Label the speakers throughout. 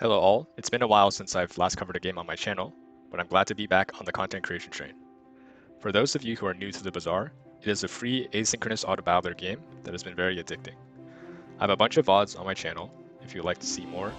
Speaker 1: Hello all, it's been a while since I've last covered a game on my channel, but I'm glad to be back on the content creation train. For those of you who are new to the Bazaar, it is a free asynchronous auto battler game that has been very addicting. I have a bunch of VODs on my channel if you'd like to see more,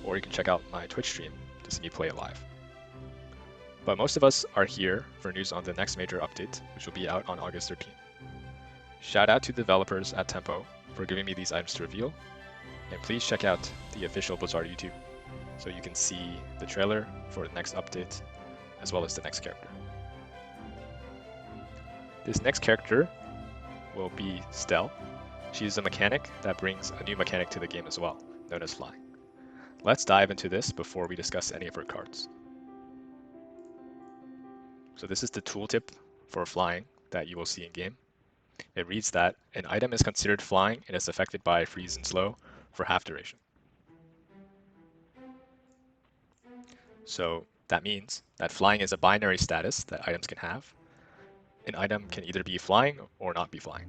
Speaker 1: or you can check out my Twitch stream to see me play it live. But most of us are here for news on the next major update, which will be out on August 13th. Shout out to developers at Tempo for giving me these items to reveal, and please check out the official Bazaar YouTube so you can see the trailer for the next update, as well as the next character. This next character will be Stell. She's a mechanic that brings a new mechanic to the game as well, known as flying. Let's dive into this before we discuss any of her cards. So this is the tooltip for flying that you will see in game. It reads that an item is considered flying and is affected by freeze and slow for half duration. So that means that flying is a binary status that items can have. An item can either be flying or not be flying.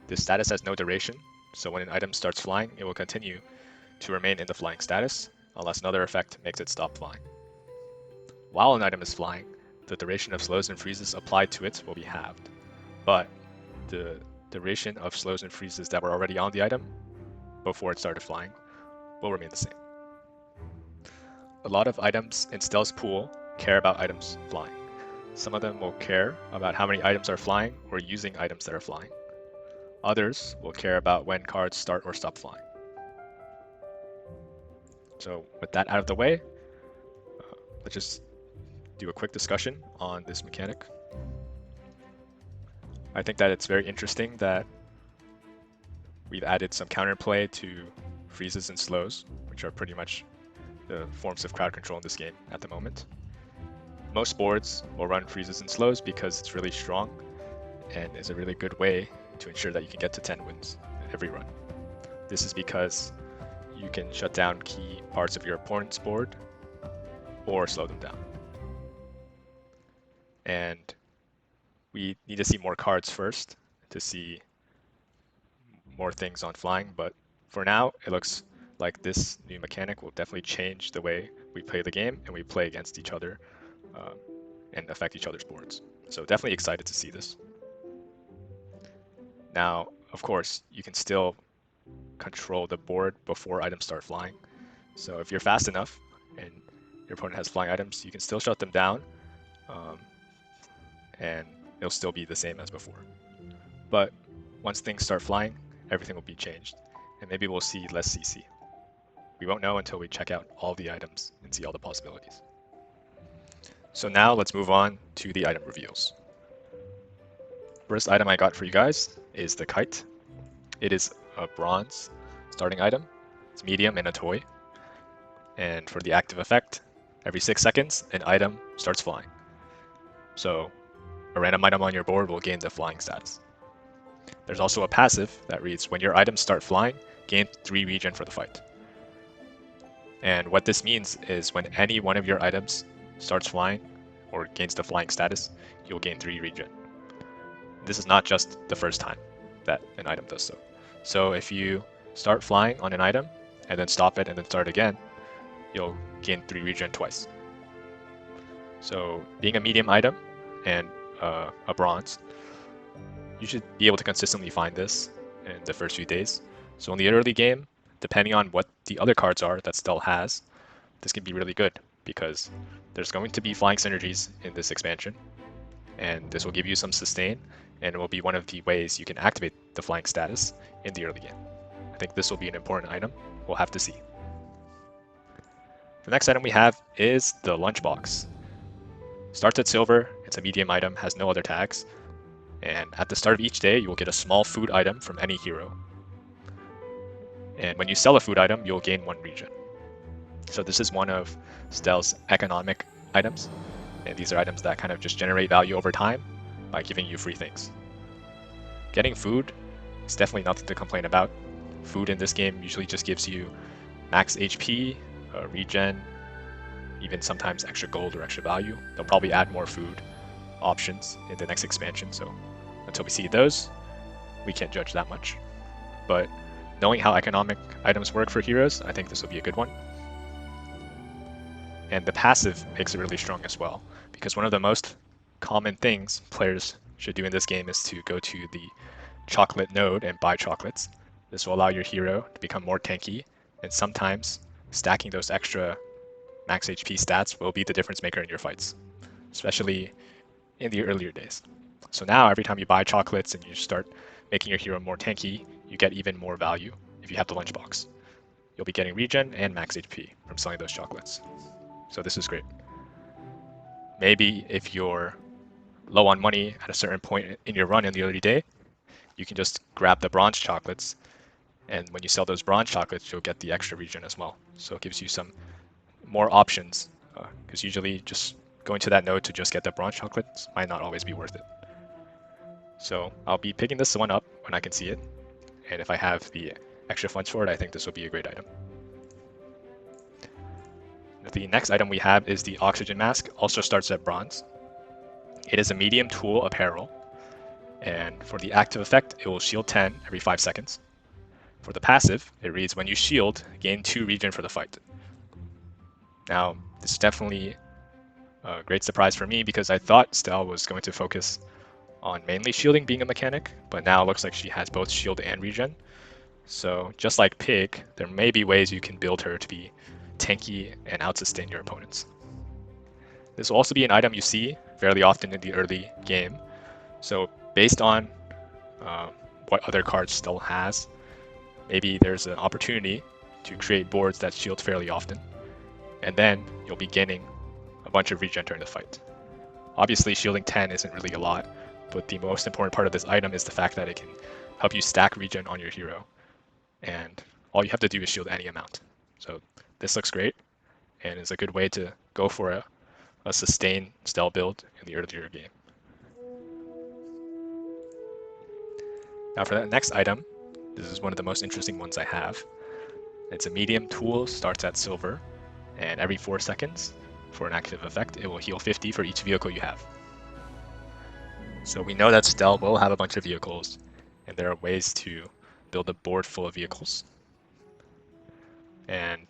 Speaker 1: This status has no duration, so when an item starts flying, it will continue to remain in the flying status unless another effect makes it stop flying. While an item is flying, the duration of slows and freezes applied to it will be halved, but the duration of slows and freezes that were already on the item before it started flying will remain the same. A lot of items in Stell's pool care about items flying. Some of them will care about how many items are flying or using items that are flying. Others will care about when cards start or stop flying. So with that out of the way, let's just do a quick discussion on this mechanic. I think that it's very interesting that we've added some counterplay to freezes and slows, which are pretty much the forms of crowd control in this game at the moment. Most boards will run freezes and slows because it's really strong and is a really good way to ensure that you can get to 10 wins every run. This is because you can shut down key parts of your opponent's board or slow them down. And we need to see more cards first to see more things on flying, but for now it looks like this new mechanic will definitely change the way we play the game and we play against each other and affect each other's boards. So definitely excited to see this. Now, of course, you can still control the board before items start flying. So if you're fast enough and your opponent has flying items, you can still shut them down and it'll still be the same as before. But once things start flying, everything will be changed and maybe we'll see less CC. We won't know until we check out all the items and see all the possibilities. So now let's move on to the item reveals. First item I got for you guys is the Kite. It is a bronze starting item. It's medium and a toy. And for the active effect, every 6 seconds, an item starts flying. So a random item on your board will gain the flying status. There's also a passive that reads, when your items start flying, gain 3 regen for the fight. And what this means is when any one of your items starts flying or gains the flying status, you'll gain 3 regen. This is not just the first time that an item does so. So if you start flying on an item and then stop it and then start again, you'll gain 3 regen twice. So being a medium item and a bronze, you should be able to consistently find this in the first few days. So in the early game, depending on what the other cards are that Stell has, this can be really good because there's going to be flying synergies in this expansion, and this will give you some sustain, and it will be one of the ways you can activate the flying status in the early game. I think this will be an important item. We'll have to see. The next item we have is the Lunchbox. Starts at silver, it's a medium item, has no other tags, and at the start of each day, you will get a small food item from any hero. And when you sell a food item, you'll gain 1 regen. So this is one of Stell's economic items, and these are items that kind of just generate value over time by giving you free things. Getting food is definitely nothing to complain about. Food in this game usually just gives you max HP, regen, even sometimes extra gold or extra value. They'll probably add more food options in the next expansion, so until we see those, we can't judge that much. But knowing how economic items work for heroes, I think this will be a good one. And the passive makes it really strong as well, because one of the most common things players should do in this game is to go to the chocolate node and buy chocolates. This will allow your hero to become more tanky, and sometimes stacking those extra max HP stats will be the difference maker in your fights, especially in the earlier days. So now every time you buy chocolates and you start making your hero more tanky, you get even more value if you have the Lunchbox. You'll be getting regen and max HP from selling those chocolates. So this is great. Maybe if you're low on money at a certain point in your run in the early day, you can just grab the bronze chocolates, and when you sell those bronze chocolates, you'll get the extra regen as well. So it gives you some more options, because usually just going to that node to just get the bronze chocolates might not always be worth it. So I'll be picking this one up when I can see it, and if I have the extra funds for it, I think this will be a great item. The next item we have is the Oxygen Mask, also starts at bronze. It is a medium tool apparel, and for the active effect, it will shield 10 every 5 seconds. For the passive, it reads, when you shield, gain 2 regen for the fight. Now, this is definitely a great surprise for me because I thought Stelle was going to focus on mainly shielding being a mechanic, but now it looks like she has both shield and regen. So just like Pig, there may be ways you can build her to be tanky and out-sustain your opponents. This will also be an item you see fairly often in the early game. So based on what other cards Stell has, maybe there's an opportunity to create boards that shield fairly often, and then you'll be gaining a bunch of regen during the fight. Obviously, shielding 10 isn't really a lot, but the most important part of this item is the fact that it can help you stack regen on your hero, and all you have to do is shield any amount. So this looks great, and is a good way to go for a sustained Stell build in the earlier game. Now for that next item, this is one of the most interesting ones I have. It's a medium tool, starts at silver, and every 4 seconds, for an active effect, it will heal 50 for each vehicle you have. So we know that Stell will have a bunch of vehicles, and there are ways to build a board full of vehicles. And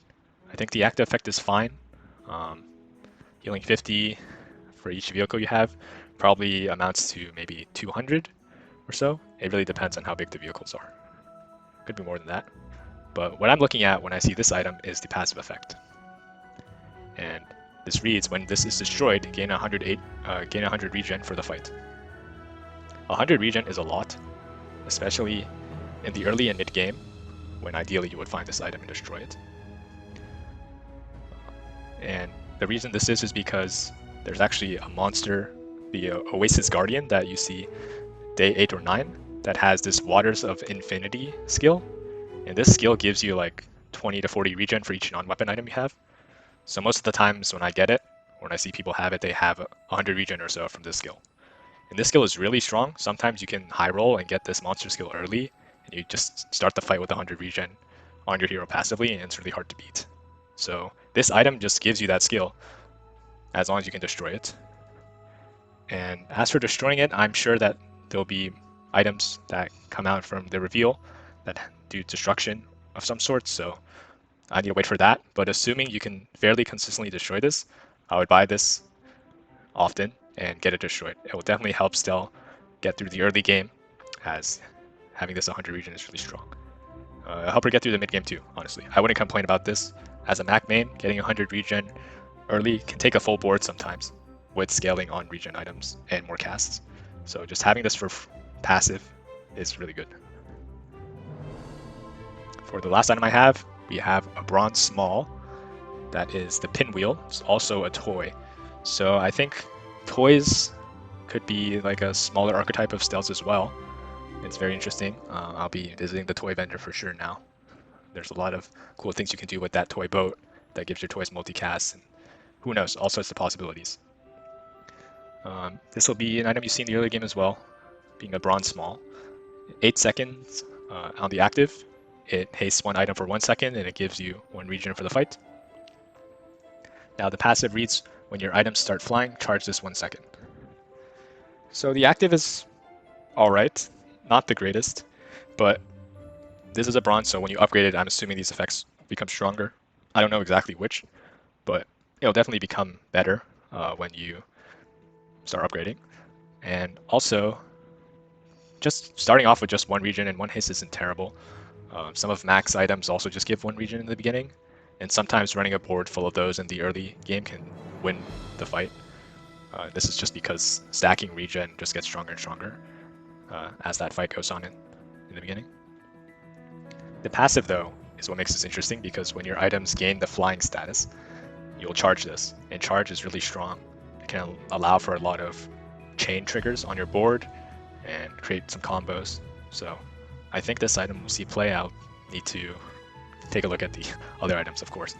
Speaker 1: I think the active effect is fine. Healing 50 for each vehicle you have probably amounts to maybe 200 or so. It really depends on how big the vehicles are. Could be more than that. But what I'm looking at when I see this item is the passive effect. And this reads, when this is destroyed, gain 100 regen for the fight. 100 regen is a lot, especially in the early and mid game, when ideally you would find this item and destroy it. And the reason this is because there's actually a monster, the Oasis Guardian that you see day 8 or 9, that has this Waters of Infinity skill. And this skill gives you like 20 to 40 regen for each non-weapon item you have. So most of the times when I get it, when I see people have it, they have 100 regen or so from this skill. And this skill is really strong. Sometimes you can high roll and get this monster skill early, and you just start the fight with 100 regen on your hero passively, and it's really hard to beat. So this item just gives you that skill, as long as you can destroy it. And as for destroying it, I'm sure that there'll be items that come out from the reveal that do destruction of some sort, so I need to wait for that. But assuming you can fairly consistently destroy this, I would buy this often and get it destroyed. It will definitely help Stell get through the early game, as having this 100 regen is really strong. It'll help her get through the mid game too, honestly. I wouldn't complain about this. As a Mac main, getting 100 regen early can take a full board sometimes, with scaling on regen items and more casts. So just having this for passive is really good. For the last item I have, we have a bronze small. That is the pinwheel. It's also a toy. So I think toys could be like a smaller archetype of Stells as well. It's very interesting. I'll be visiting the toy vendor for sure now. There's a lot of cool things you can do with that toy boat that gives your toys multicast, and who knows, all sorts of possibilities. This will be an item you see in the early game as well, being a bronze small. 8 seconds on the active. It hastes one item for 1 second, and it gives you 1 regen for the fight. Now the passive reads, when your items start flying, charge this 1 second. So the active is alright, not the greatest, but This is a bronze, so when you upgrade it, I'm assuming these effects become stronger. I don't know exactly which, but it'll definitely become better when you start upgrading. And also, just starting off with just one region and one hiss isn't terrible. Some of Mac's items also just give one region in the beginning, and sometimes running a board full of those in the early game can win the fight. This is just because stacking regen just gets stronger and stronger as that fight goes on in the beginning. The passive, though, is what makes this interesting because when your items gain the flying status, you'll charge this, and charge is really strong. It can allow for a lot of chain triggers on your board and create some combos. So I think this item will see play out. Need to take a look at the other items, of course.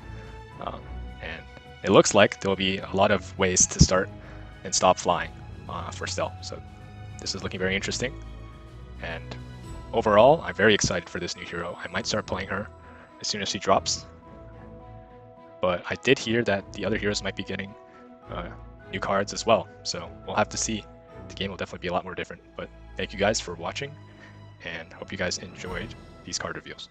Speaker 1: And it looks like there'll be a lot of ways to start and stop flying for Stell. So this is looking very interesting. And overall, I'm very excited for this new hero. I might start playing her as soon as she drops. But I did hear that the other heroes might be getting new cards as well. So we'll have to see. The game will definitely be a lot more different. But thank you guys for watching, and hope you guys enjoyed these card reveals.